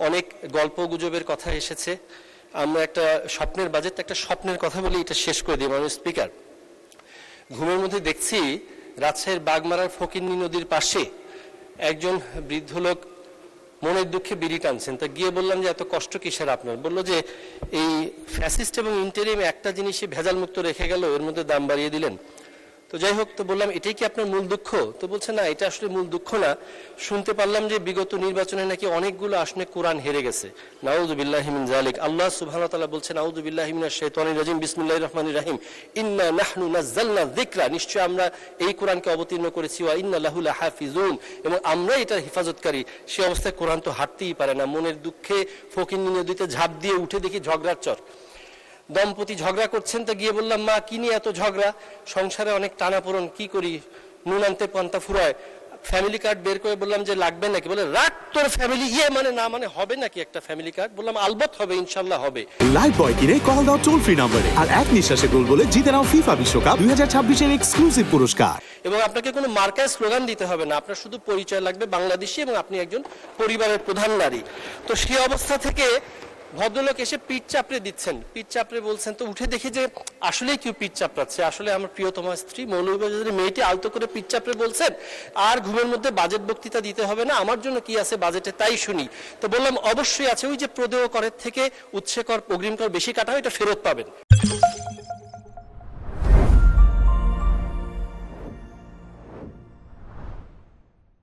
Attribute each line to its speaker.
Speaker 1: অনেক গল্প গুজবের কথা এসেছে। আমরা একটা স্বপ্নের বাজেট, একটা স্বপ্নের কথা বলি, এটা শেষ করে দিই। মাননীয় স্পিকার, ঘুমের মধ্যে দেখছি রাজশাহীর বাগমারার ফকিন্নি নদীর পাশে একজন বৃদ্ধ লোক মনের দুঃখে বিড়ি টানছেন। তা গিয়ে বললাম যে এত কষ্ট কিসের আপনার? বললো যে এই ফ্যাসিস্ট এবং ইন্টেরিয়াম একটা জিনিসই ভেজাল মুক্ত রেখে গেল, এর মধ্যে দাম বাড়িয়ে দিলেন। তো যাই হোক, তো বললাম এটাই কি আপনার মূল দুঃখ? তো বলছে না, এটা আসলে মূল দুঃখ না। শুনতে পারলাম যে বিগত নির্বাচনে নাকি অনেকগুলো আসনে কোরআন হেরে গেছে। নাউযুবিল্লাহি মিন যালিক। আল্লাহ সুবহানাহু ওয়া তাআলা বলছেন নাউযুবিল্লাহি মিনাশ শাইতানির রাজিম, বিসমিল্লাহির রহমানির রহিম, ইন্না নাহনু নাযালনা যিকরা, নিশ্চয় আমরা এই কোরআনকে অবতীর্ণ করেছি, ওয়া ইন্না লাহু লাহাফিজুন, এবং আমরা এটার হেফাজতকারী। সে অবস্থায় কোরআন তো হাঁটতেই পারে না। মনের দুঃখে ফকিন্নি নদীতে ঝাঁপ দিয়ে উঠে দেখি ঝগড়ার চর। দম্পতি ঝগড়া করছেন। তো গিয়ে বললাম, মা কি নিয়ে এত ঝগড়া? সংসারে অনেক টানাপোড়ন, কি করি, নুন আনতে পান্তা ফুরায়। ফ্যামিলি কার্ড বের করে বললাম যে লাগবে নাকি? বলে রাখ তোর ফ্যামিলি, মানে না মানে হবে নাকি একটা ফ্যামিলি কার্ড? বললাম আলবত হবে, ইনশাল্লাহ হবে।
Speaker 2: লাইফ বয় কিনে কল দাও টোল ফ্রি নম্বরে, আর এক নিঃশ্বাসে গোল বলে জিতে নাও ফিফা বিশ্বকাপ 2026 এর এক্সক্লুসিভ পুরস্কার।
Speaker 1: এবং আপনাকে কোনো মার্কায় স্লোগান দিতে হবে না, আপনার শুধু পরিচয় লাগবে বাংলাদেশী, এবং আপনি একজন পরিবারের প্রধান নারী। তো সেই অবস্থা থেকে ভদ্রলোক এসে পিঠ চাপড়ে দিচ্ছেন, পিঠ চাপড়ে বলছেন। তো উঠে দেখি যে আসলেই কেউ পিঠ চাপড়াচ্ছে, আসলে আমার প্রিয়তমা স্ত্রী মৌলভীবাজারের মেয়েটি আলতো করে পিঠ চাপড়ে বলছেন, আর ঘুমের মধ্যে বাজেট বক্তৃতা দিতে হবে না, আমার জন্য কি আছে বাজেটে তাই শুনি। তো বললাম অবশ্যই আছে, ওই যে প্রদেয় করের থেকে উৎসে কর, অগ্রিম কর বেশি কাটা হয়, এটা ফেরত পাবেন।